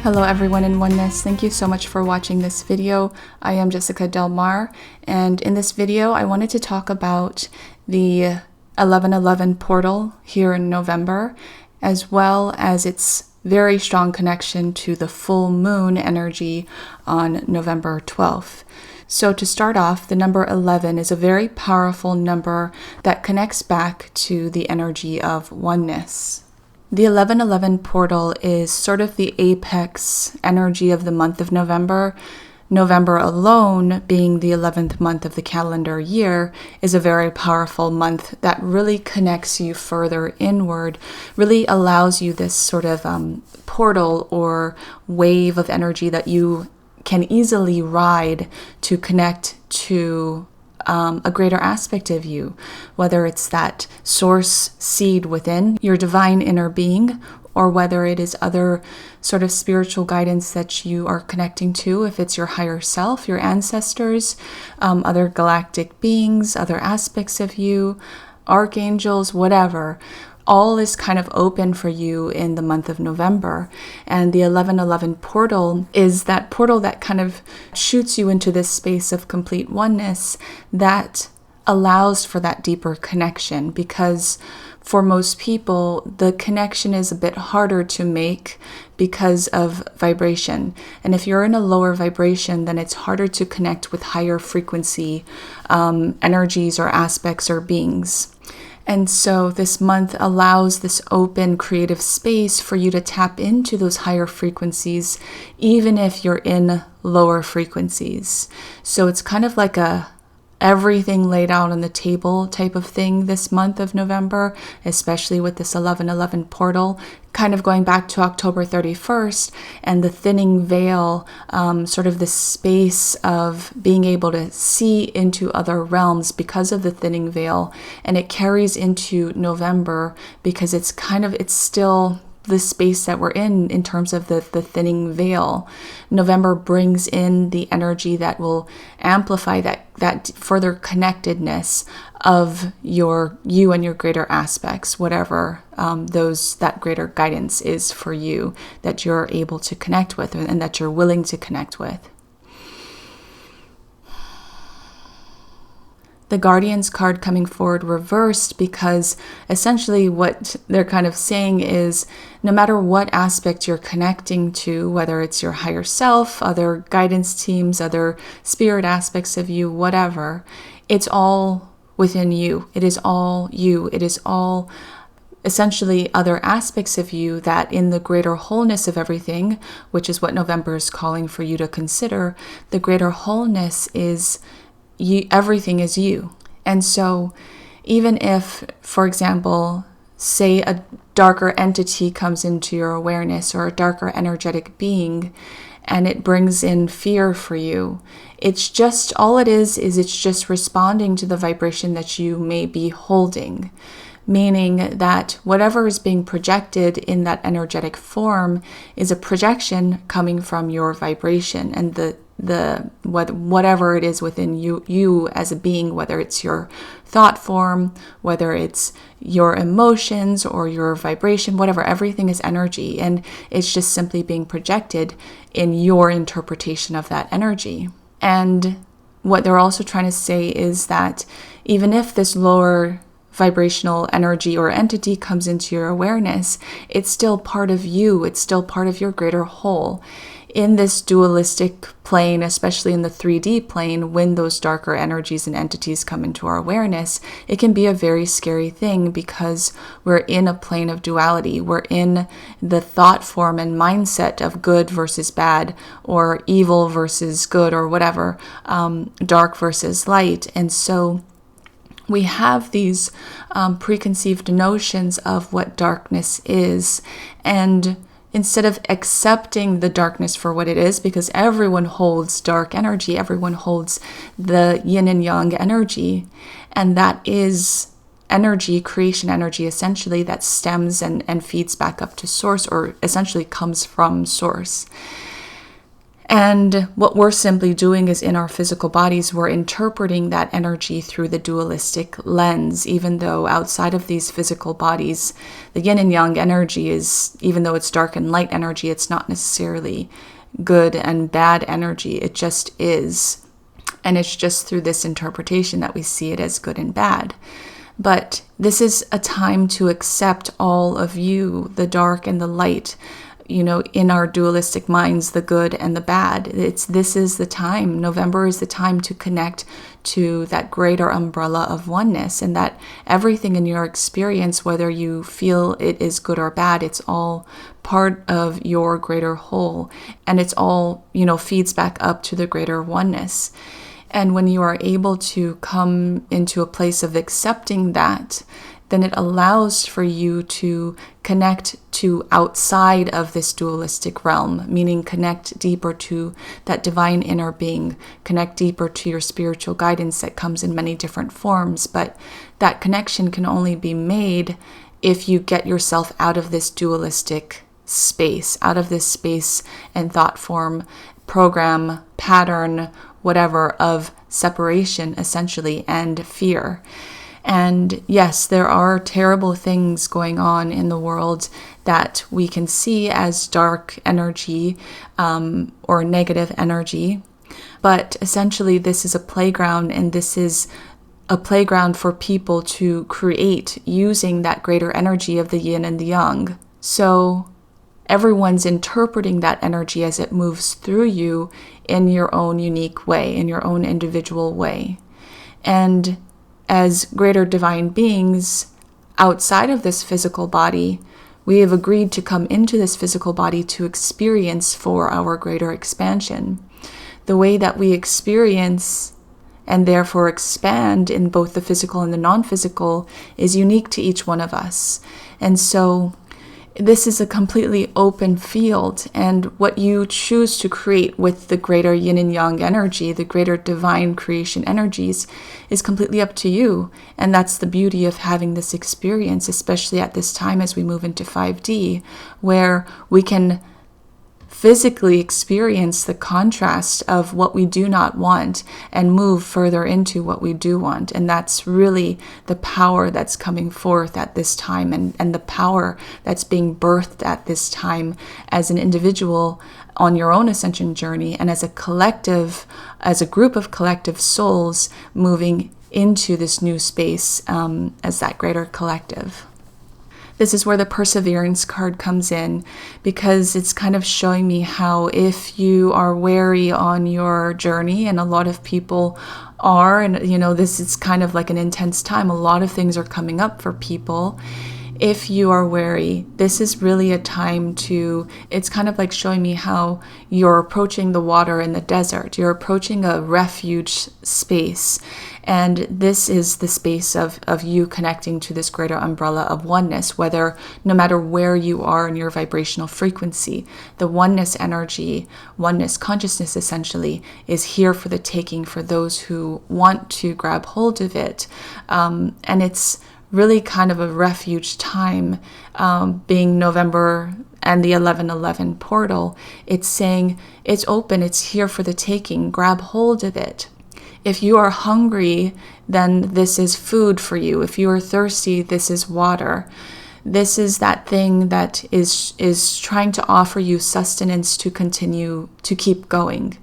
Hello everyone in Oneness. Thank you so much for watching this video. I am Jessica Delmar, and in this video I wanted to talk about the 1111 portal here in November, as well as its very strong connection to the full moon energy on November 12th. So to start off, the number 11 is a very powerful number that connects back to the energy of oneness. The 1111 portal is sort of the apex energy of the month of November. November alone, being the 11th month of the calendar year, is a very powerful month that really connects you further inward, really allows you this sort of portal or wave of energy that you can easily ride to connect to a greater aspect of you, whether it's that source seed within your divine inner being, or whether it is other sort of spiritual guidance that you are connecting to, if it's your higher self, your ancestors, other galactic beings, other aspects of you, archangels, whatever. All is kind of open for you in the month of November. And the 1111 portal is that portal that kind of shoots you into this space of complete oneness that allows for that deeper connection, because for most people, the connection is a bit harder to make because of vibration. And if you're in a lower vibration, then it's harder to connect with higher frequency energies or aspects or beings. And so this month allows this open creative space for you to tap into those higher frequencies, even if you're in lower frequencies. So it's kind of like a everything laid out on the table type of thing this month of November, especially with this 1111 portal, kind of going back to October 31st and the thinning veil, sort of the space of being able to see into other realms because of the thinning veil. And it carries into November because it's still the space that we're in terms of the thinning veil. November brings in the energy that will amplify that further connectedness of you and your greater aspects, whatever that greater guidance is for you that you're able to connect with and that you're willing to connect with. The Guardians card coming forward reversed because essentially what they're kind of saying is no matter what aspect you're connecting to, whether it's your higher self, other guidance teams, other spirit aspects of you, whatever, it's all within you. It is all you. It is all essentially other aspects of you that in the greater wholeness of everything, which is what November is calling for you to consider, the greater wholeness is everything is you. And so even if, for example, say a darker entity comes into your awareness or a darker energetic being and it brings in fear for you, it's just all it is it's just responding to the vibration that you may be holding. Meaning that whatever is being projected in that energetic form is a projection coming from your vibration and whatever it is within you as a being, whether it's your thought form, whether it's your emotions or your vibration, whatever, everything is energy, and it's just simply being projected in your interpretation of that energy. And what they're also trying to say is that even if this lower vibrational energy or entity comes into your awareness, it's still part of you. It's still part of your greater whole. In this dualistic plane, especially in the 3D plane, when those darker energies and entities come into our awareness, it can be a very scary thing because we're in a plane of duality. We're in the thought form and mindset of good versus bad, or evil versus good, or whatever, dark versus light. And so we have these preconceived notions of what darkness is, and instead of accepting the darkness for what it is, because everyone holds dark energy, everyone holds the yin and yang energy, and that is energy, creation energy, essentially, that stems and feeds back up to source, or essentially comes from source. And what we're simply doing is in our physical bodies, we're interpreting that energy through the dualistic lens, even though outside of these physical bodies, the yin and yang energy is, even though it's dark and light energy, it's not necessarily good and bad energy. It just is. And it's just through this interpretation that we see it as good and bad. But this is a time to accept all of you, the dark and the light, in our dualistic minds, the good and the bad. This is the time. November is the time to connect to that greater umbrella of oneness, and that everything in your experience, whether you feel it is good or bad, it's all part of your greater whole, and it's all, feeds back up to the greater oneness. And when you are able to come into a place of accepting that, then it allows for you to connect to outside of this dualistic realm, meaning connect deeper to that divine inner being, connect deeper to your spiritual guidance that comes in many different forms. But that connection can only be made if you get yourself out of this dualistic space, out of this space and thought form, program, pattern, whatever, of separation, essentially, and fear. And yes, there are terrible things going on in the world that we can see as dark energy or negative energy. But essentially, this is a playground, and this is a playground for people to create using that greater energy of the yin and the yang. So everyone's interpreting that energy as it moves through you in your own unique way, in your own individual way. And as greater divine beings outside of this physical body, we have agreed to come into this physical body to experience for our greater expansion. The way that we experience and therefore expand in both the physical and the non-physical is unique to each one of us. And so this is a completely open field, and what you choose to create with the greater yin and yang energy, the greater divine creation energies, is completely up to you. And that's the beauty of having this experience, especially at this time as we move into 5D, where we can physically experience the contrast of what we do not want and move further into what we do want. And that's really the power that's coming forth at this time, and the power that's being birthed at this time as an individual on your own ascension journey, and as a collective, as a group of collective souls moving into this new space as that greater collective. This is where the perseverance card comes in, because it's kind of showing me how if you are wary on your journey, and a lot of people are, and this is kind of like an intense time, a lot of things are coming up for people. If you are wary, this is really a time to, it's kind of like showing me how you're approaching the water in the desert. You're approaching a refuge space. And this is the space of you connecting to this greater umbrella of oneness, no matter where you are in your vibrational frequency. The oneness energy, oneness consciousness essentially, is here for the taking for those who want to grab hold of it. And it's really kind of a refuge time, being November and the 11/11 portal. It's saying it's open, it's here for the taking, grab hold of it. If you are hungry, then this is food for you. If you are thirsty, this is water. This is that thing that is trying to offer you sustenance to continue to keep going.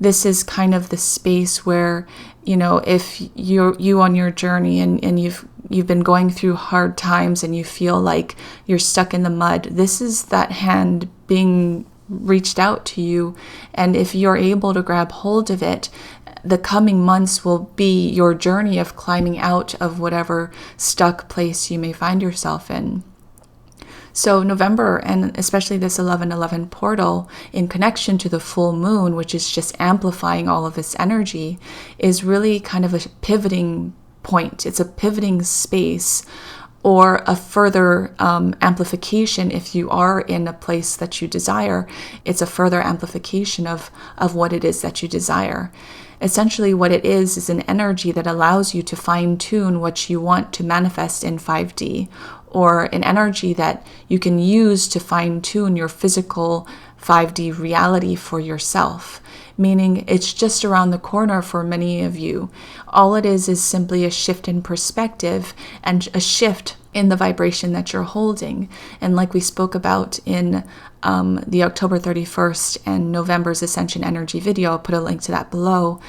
This is kind of the space where, if you on your journey and you've been going through hard times and you feel like you're stuck in the mud, this is that hand being reached out to you. And if you're able to grab hold of it, the coming months will be your journey of climbing out of whatever stuck place you may find yourself in. So November, and especially this 11/11 portal, in connection to the full moon, which is just amplifying all of this energy, is really kind of a pivoting point. It's a pivoting space, or a further amplification. If you are in a place that you desire, it's a further amplification of what it is that you desire. Essentially, what it is an energy that allows you to fine-tune what you want to manifest in 5D, or an energy that you can use to fine-tune your physical 5D reality for yourself, meaning it's just around the corner for many of you. All it is simply a shift in perspective and a shift in the vibration that you're holding. And like we spoke about in the October 31st and November's Ascension energy video, I'll put a link to that below.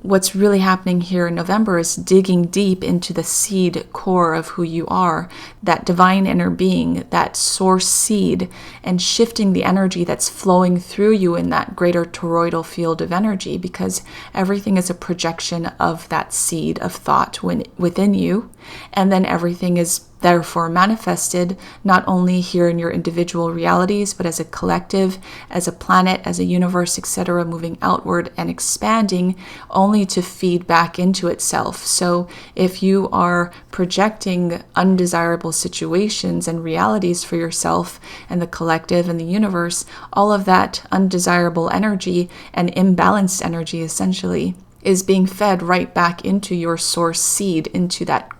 What's really happening here in November is digging deep into the seed core of who you are, that divine inner being, that source seed, and shifting the energy that's flowing through you in that greater toroidal field of energy, because everything is a projection of that seed of thought within you, and then everything is therefore manifested not only here in your individual realities, but as a collective, as a planet, as a universe, etc., moving outward and expanding only to feed back into itself. So if you are projecting undesirable situations and realities for yourself and the collective and the universe, all of that undesirable energy and imbalanced energy essentially is being fed right back into your source seed, into that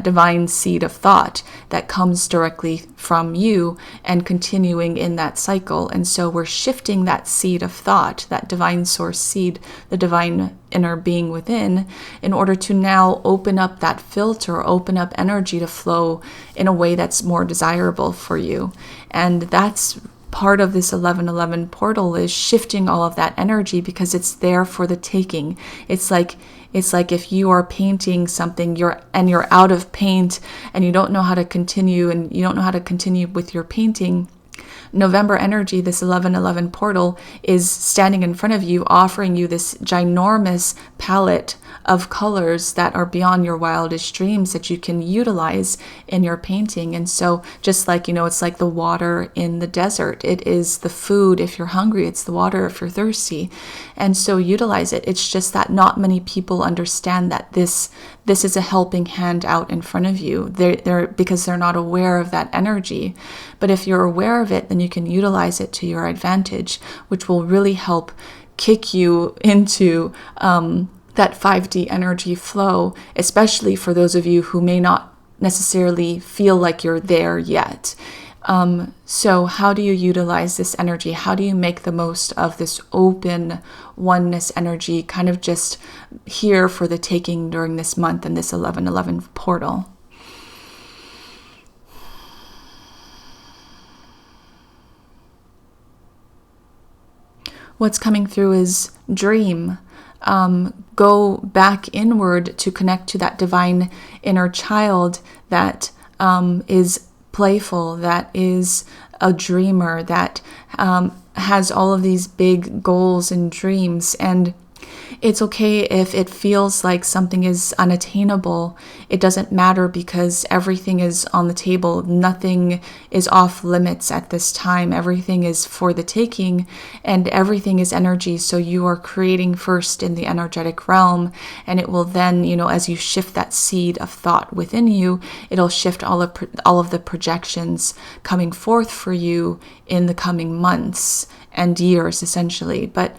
divine seed of thought that comes directly from you and continuing in that cycle. And so we're shifting that seed of thought, that divine source seed, the divine inner being within, in order to now open up that filter, open up energy to flow in a way that's more desirable for you. And that's part of this 1111 portal, is shifting all of that energy, because it's there for the taking. It's like if you are painting something, you're out of paint and you don't know how to continue, and you don't know how to continue with your painting. November energy, this 1111 portal, is standing in front of you, offering you this ginormous palette of colors that are beyond your wildest dreams that you can utilize in your painting. And so just like, it's like the water in the desert. It is the food if you're hungry. It's the water if you're thirsty. And so utilize it. It's just that not many people understand that this is a helping hand out in front of you. Because they're not aware of that energy. But if you're aware of it, then you can utilize it to your advantage, which will really help kick you into that 5D energy flow, especially for those of you who may not necessarily feel like you're there yet. So how do you utilize this energy? How do you make the most of this open oneness energy, kind of just here for the taking during this month and this 1111 portal? What's coming through is dream. Go back inward to connect to that divine inner child that is playful, that is a dreamer, that has all of these big goals and dreams. And it's okay if it feels like something is unattainable. It doesn't matter, because everything is on the table. Nothing is off limits at this time. Everything is for the taking, and everything is energy. So you are creating first in the energetic realm, and it will then, as you shift that seed of thought within you, it'll shift all of the projections coming forth for you in the coming months and years, essentially. But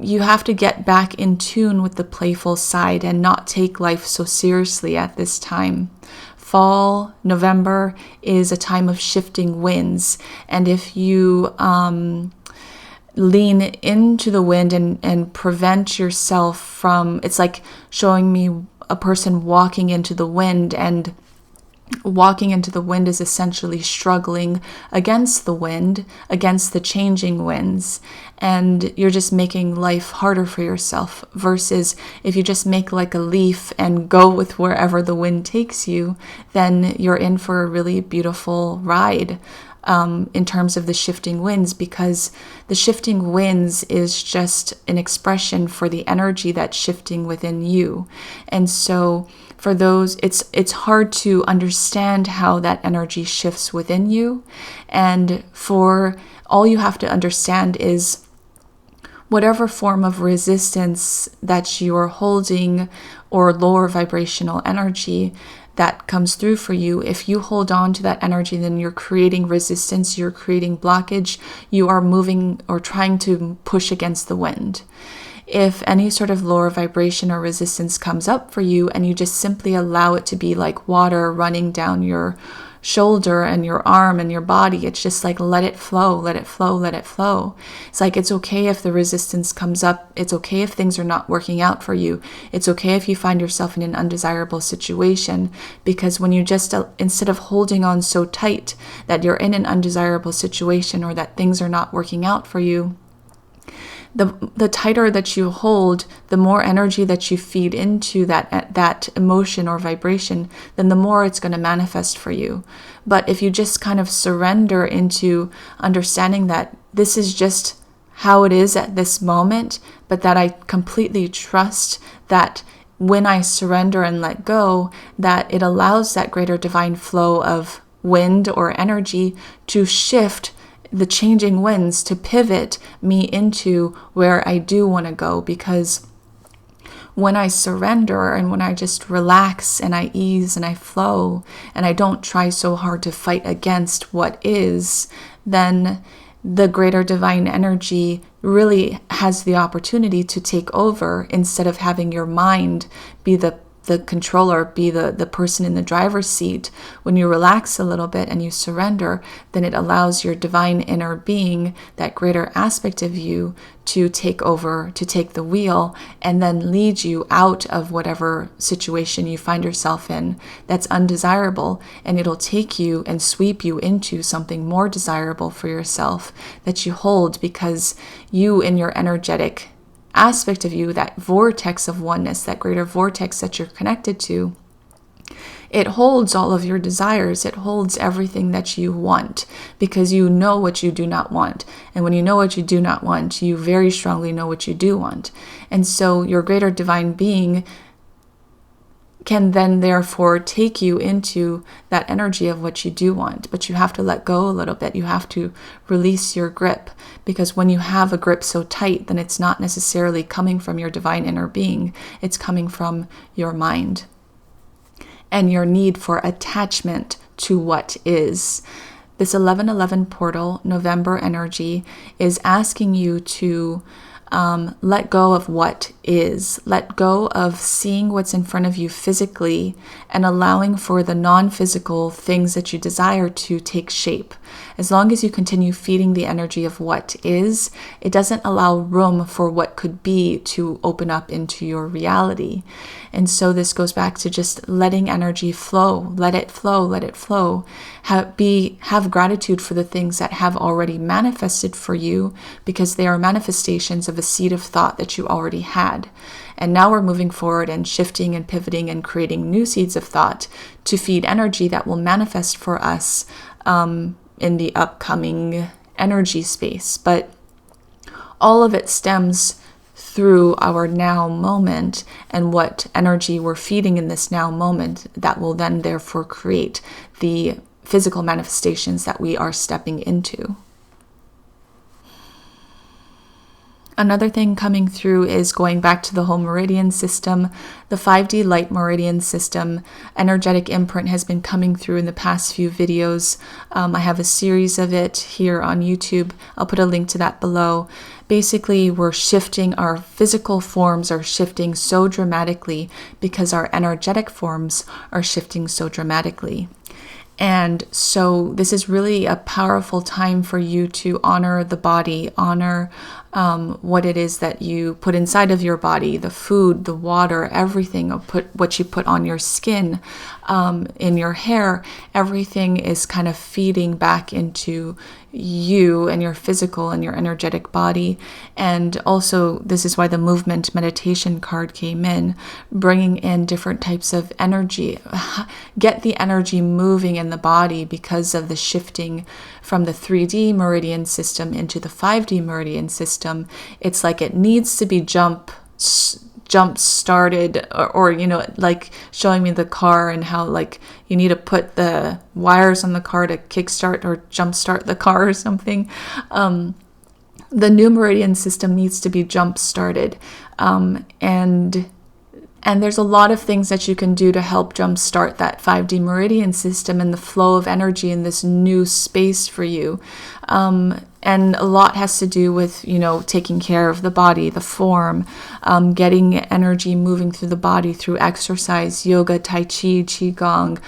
you have to get back in tune with the playful side and not take life so seriously at this time. Fall, November, is a time of shifting winds. And if you lean into the wind and prevent yourself from, it's like showing me a person walking into the wind, and walking into the wind is essentially struggling against the wind, against the changing winds, and you're just making life harder for yourself. Versus if you just make like a leaf and go with wherever the wind takes you, then you're in for a really beautiful ride in terms of the shifting winds, because the shifting winds is just an expression for the energy that's shifting within you. And so for those, it's hard to understand how that energy shifts within you. And for all you have to understand is whatever form of resistance that you're holding, or lower vibrational energy that comes through for you, if you hold on to that energy, then you're creating resistance, you're creating blockage, you are moving or trying to push against the wind. If any sort of lower vibration or resistance comes up for you, and you just simply allow it to be like water running down your shoulder and your arm and your body. It's just like, let it flow, let it flow, let it flow. It's like, it's okay if the resistance comes up. It's okay if things are not working out for you. It's okay if you find yourself in an undesirable situation, because when you just, instead of holding on so tight that you're in an undesirable situation or that things are not working out for you, the tighter that you hold, the more energy that you feed into that emotion or vibration, then the more it's going to manifest for you. But if you just kind of surrender into understanding that this is just how it is at this moment, but that I completely trust that when I surrender and let go, that it allows that greater divine flow of wind or energy to shift, the changing winds to pivot me into where I do want to go. Because when I surrender and when I just relax and I ease and I flow and I don't try so hard to fight against what is, then the greater divine energy really has the opportunity to take over, instead of having your mind be the controller, be the person in the driver's seat. When you relax a little bit and you surrender, then it allows your divine inner being, that greater aspect of you, to take over, to take the wheel, and then lead you out of whatever situation you find yourself in that's undesirable. And it'll take you and sweep you into something more desirable for yourself that you hold, because you, in your energetic aspect of you, that vortex of oneness, that greater vortex that you're connected to, it holds all of your desires. It holds everything that you want, because you know what you do not want. And when you know what you do not want, you very strongly know what you do want. And so your greater divine being can then therefore take you into that energy of what you do want. But you have to let go a little bit. You have to release your grip, because when you have a grip so tight, then it's not necessarily coming from your divine inner being. It's coming from your mind and your need for attachment to what is. This 1111 portal, November energy, is asking you to let go of what is. Let go of seeing what's in front of you physically and allowing for the non-physical things that you desire to take shape. As long as you continue feeding the energy of what is, it doesn't allow room for what could be to open up into your reality. And so this goes back to just letting energy flow. Let it flow, let it flow. Have gratitude for the things that have already manifested for you, because they are manifestations of a seed of thought that you already had. And now we're moving forward and shifting and pivoting and creating new seeds of thought to feed energy that will manifest for us in the upcoming energy space. But all of it stems through our now moment and what energy we're feeding in this now moment that will then therefore create the physical manifestations that we are stepping into. Another thing coming through is going back to the whole meridian system, the 5D light meridian system. Energetic imprint has been coming through in the past few videos. I have a series of it here on YouTube. I'll put a link to that below. Basically, we're shifting, our physical forms are shifting so dramatically because our energetic forms are shifting so dramatically. And so this is really a powerful time for you to honor the body, honor what it is that you put inside of your body, the food, the water, everything, what you put on your skin, in your hair. Everything is kind of feeding back into you and your physical and your energetic body. And also, this is why the movement meditation card came in, bringing in different types of energy. Get the energy moving in the body because of the shifting from the 3D meridian system into the 5D meridian system. It's like it needs to be jump started, or you know, like showing me the car and how like you need to put the wires on the car to kickstart or jump start the car or something. The new meridian system needs to be jump started, and there's a lot of things that you can do to help jumpstart that 5D meridian system and the flow of energy in this new space for you. And a lot has to do with, taking care of the body, the form, getting energy moving through the body through exercise, yoga, tai chi, qigong,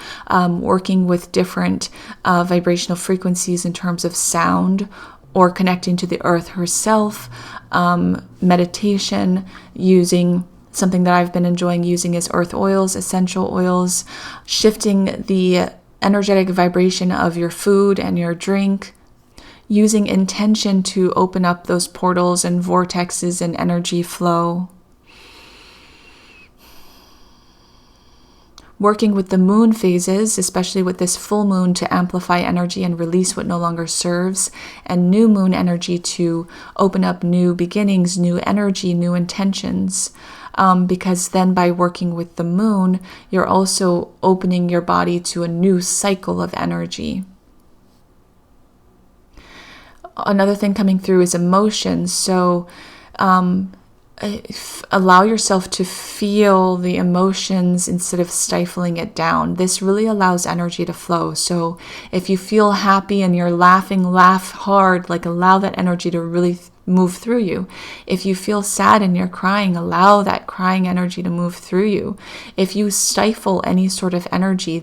working with different vibrational frequencies in terms of sound, or connecting to the earth herself, meditation, using something that I've been enjoying using is earth oils, essential oils, shifting the energetic vibration of your food and your drink, using intention to open up those portals and vortexes and energy flow. Working with the moon phases, especially with this full moon, to amplify energy and release what no longer serves, and new moon energy to open up new beginnings, new energy, new intentions. Because then by working with the moon, you're also opening your body to a new cycle of energy. Another thing coming through is emotions. So allow yourself to feel the emotions instead of stifling it down. This really allows energy to flow. So if you feel happy and you're laughing, laugh hard, allow that energy to really move through you. If you feel sad and you're crying, allow that crying energy to move through you. If you stifle any sort of energy,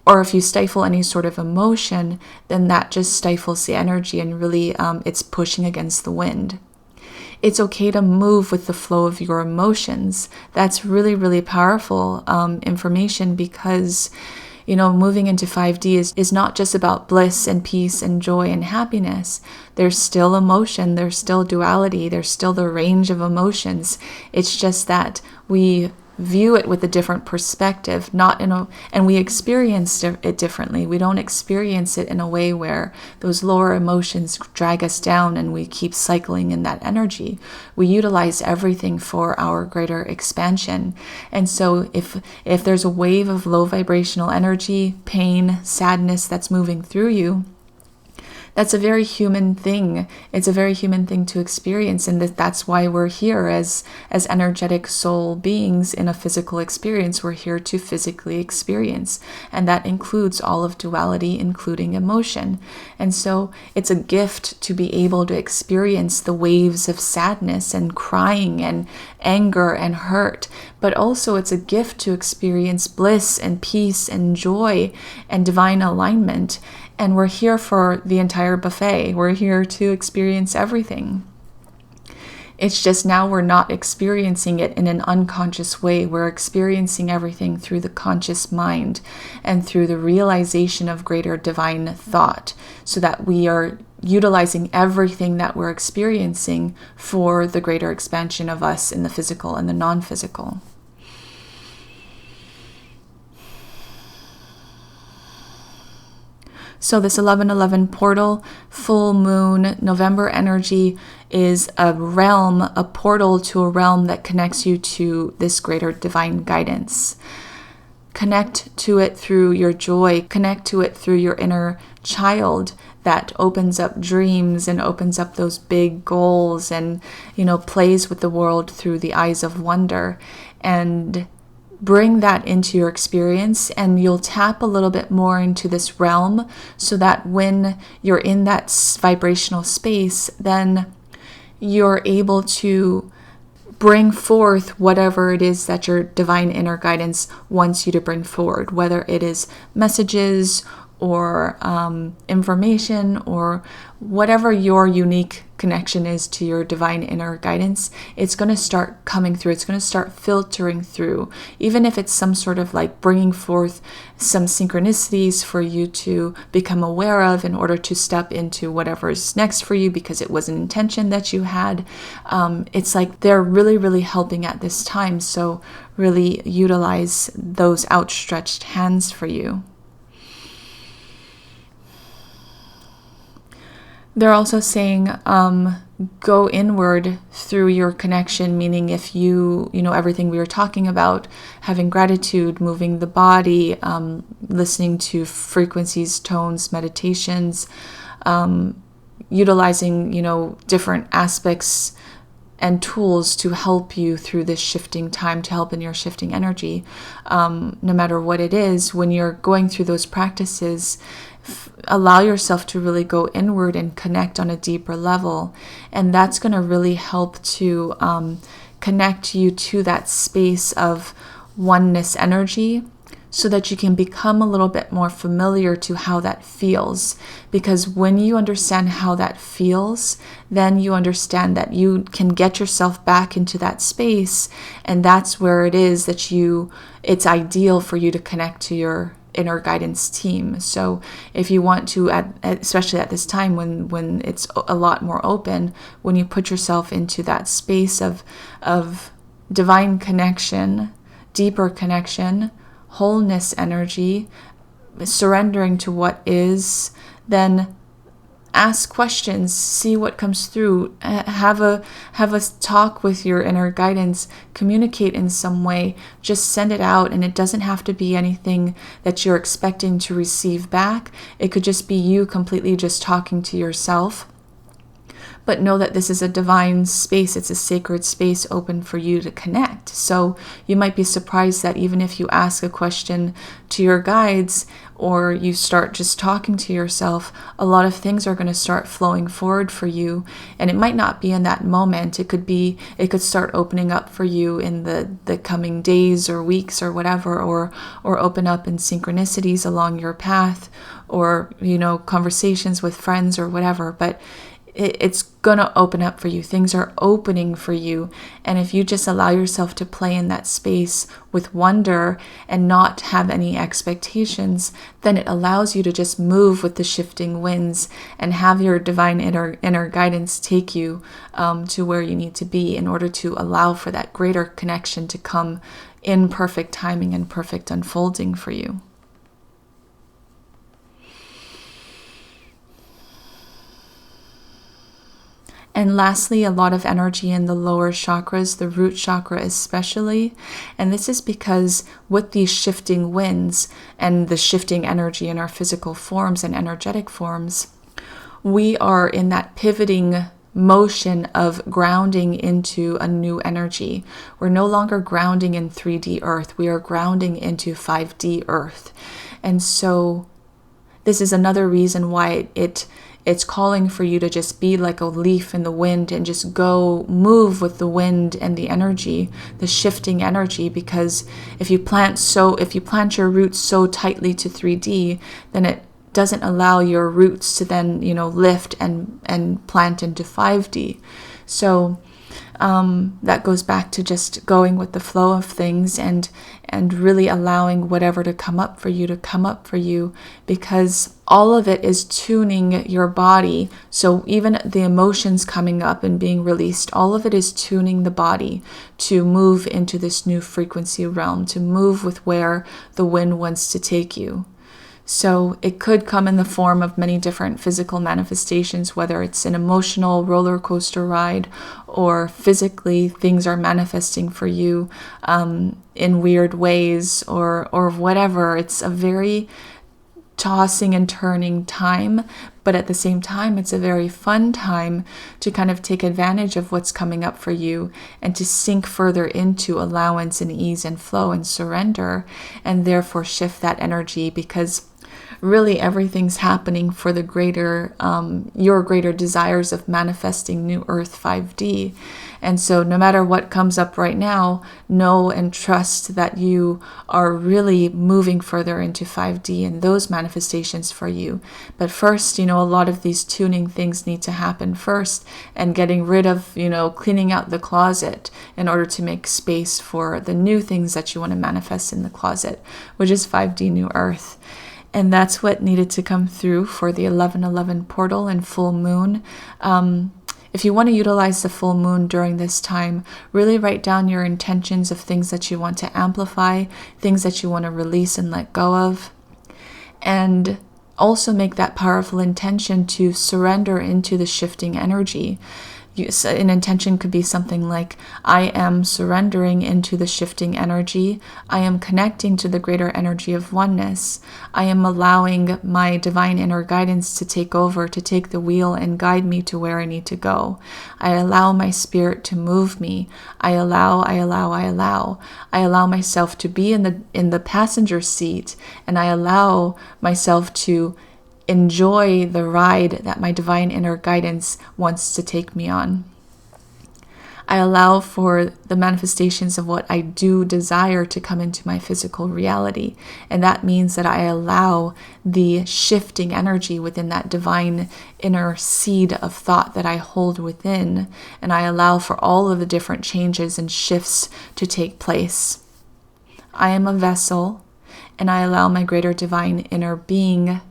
or if you stifle any sort of emotion, then that just stifles the energy, and really it's pushing against the wind. It's okay to move with the flow of your emotions. That's really, really powerful information, because moving into 5D is not just about bliss and peace and joy and happiness. There's still emotion, there's still duality, there's still the range of emotions. It's just that we view it with a different perspective, and we experience it differently. We don't experience it in a way where those lower emotions drag us down and we keep cycling in that energy. We utilize everything for our greater expansion. And so if there's a wave of low vibrational energy, pain, sadness that's moving through you, that's a very human thing. It's a very human thing to experience, and that's why we're here as energetic soul beings in a physical experience. We're here to physically experience, and that includes all of duality, including emotion. And so it's a gift to be able to experience the waves of sadness and crying and anger and hurt, but also it's a gift to experience bliss and peace and joy and divine alignment. And we're here for the entire buffet. We're here to experience everything. It's just now we're not experiencing it in an unconscious way. We're experiencing everything through the conscious mind and through the realization of greater divine thought, so that we are utilizing everything that we're experiencing for the greater expansion of us in the physical and the non-physical. So this 11/11 portal, full moon, November energy is a realm, a portal to a realm that connects you to this greater divine guidance. Connect to it through your joy, connect to it through your inner child that opens up dreams and opens up those big goals and, plays with the world through the eyes of wonder. And bring that into your experience, and you'll tap a little bit more into this realm, so that when you're in that vibrational space, then you're able to bring forth whatever it is that your divine inner guidance wants you to bring forward, whether it is messages or information or whatever your unique connection is to your divine inner guidance. It's going to start coming through. It's going to start filtering through, even if it's some sort of bringing forth some synchronicities for you to become aware of in order to step into whatever is next for you, because it was an intention that you had. It's they're really, really helping at this time. So really utilize those outstretched hands for you. They're also saying go inward through your connection, meaning if you everything we were talking about, having gratitude, moving the body, listening to frequencies, tones, meditations, utilizing, different aspects and tools to help you through this shifting time, to help in your shifting energy. No matter what it is, when you're going through those practices, allow yourself to really go inward and connect on a deeper level. And that's going to really help to connect you to that space of oneness energy, so that you can become a little bit more familiar to how that feels. Because when you understand how that feels, then you understand that you can get yourself back into that space, and that's where it is that it's ideal for you to connect to your inner guidance team. So if you want to, especially at this time when it's a lot more open, when you put yourself into that space of divine connection, deeper connection, wholeness energy, surrendering to what is, then ask questions, see what comes through, have a talk with your inner guidance, communicate in some way, just send it out. And it doesn't have to be anything that you're expecting to receive back. It could just be you completely just talking to yourself. But know that this is a divine space. It's a sacred space open for you to connect. So you might be surprised that even if you ask a question to your guides, or you start just talking to yourself, a lot of things are going to start flowing forward for you. And it might not be in that moment. It could start opening up for you in the coming days or weeks or whatever, or open up in synchronicities along your path, or, conversations with friends or whatever. But it's going to open up for you. Things are opening for you. And if you just allow yourself to play in that space with wonder and not have any expectations, then it allows you to just move with the shifting winds and have your divine inner guidance take you to where you need to be, in order to allow for that greater connection to come in perfect timing and perfect unfolding for you. And lastly, a lot of energy in the lower chakras, the root chakra especially. And this is because with these shifting winds and the shifting energy in our physical forms and energetic forms, we are in that pivoting motion of grounding into a new energy. We're no longer grounding in 3D Earth. We are grounding into 5D Earth. And so this is another reason why it's calling for you to just be like a leaf in the wind and just go move with the wind and the energy, the shifting energy. Because if you plant your roots so tightly to 3D, then it doesn't allow your roots to then, lift and plant into 5D. So that goes back to just going with the flow of things and really allowing whatever to come up for you, because all of it is tuning your body. So even the emotions coming up and being released, all of it is tuning the body to move into this new frequency realm, to move with where the wind wants to take you. So it could come in the form of many different physical manifestations, whether it's an emotional roller coaster ride, or physically things are manifesting for you in weird ways, or whatever. It's a very tossing and turning time, but at the same time, it's a very fun time to kind of take advantage of what's coming up for you and to sink further into allowance and ease and flow and surrender, and therefore shift that energy, because really everything's happening for the greater, your greater desires of manifesting New Earth 5D. And so no matter what comes up right now, know and trust that you are really moving further into 5D and those manifestations for you. But first, a lot of these tuning things need to happen first, and getting rid of, cleaning out the closet in order to make space for the new things that you want to manifest in the closet, which is 5D New Earth. And that's what needed to come through for the 11/11 portal and full moon. If you want to utilize the full moon during this time, really write down your intentions of things that you want to amplify, things that you want to release and let go of. And also make that powerful intention to surrender into the shifting energy. An intention could be something like, I am surrendering into the shifting energy. I am connecting to the greater energy of oneness. I am allowing my divine inner guidance to take over, to take the wheel and guide me to where I need to go. I allow my spirit to move me. I allow myself to be in the passenger seat, and I allow myself to enjoy the ride that my divine inner guidance wants to take me on. I allow for the manifestations of what I do desire to come into my physical reality. And that means that I allow the shifting energy within that divine inner seed of thought that I hold within. And I allow for all of the different changes and shifts to take place. I am a vessel, and I allow my greater divine inner being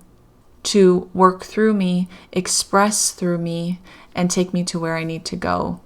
to work through me, express through me, and take me to where I need to go.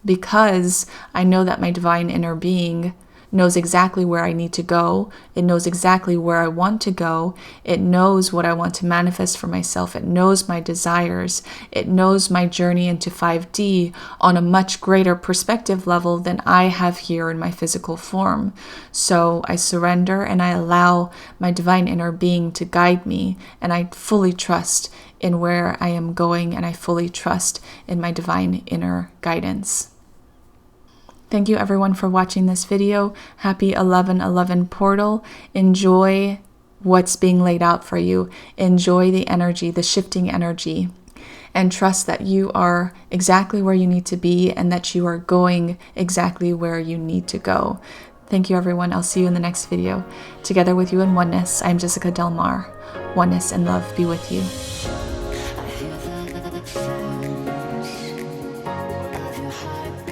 Because I know that my divine inner being knows exactly where I need to go. It knows exactly where I want to go. It knows what I want to manifest for myself. It knows my desires. It knows my journey into 5D on a much greater perspective level than I have here in my physical form. So I surrender and I allow my divine inner being to guide me, and I fully trust in where I am going, and I fully trust in my divine inner guidance. Thank you everyone for watching this video. Happy 11/11 portal. Enjoy what's being laid out for you. Enjoy the energy, the shifting energy, and trust that you are exactly where you need to be and that you are going exactly where you need to go. Thank you everyone. I'll see you in the next video. Together with you in Oneness, I'm Jessica Delmar. Oneness and love be with you. I hear the sounds of your heart.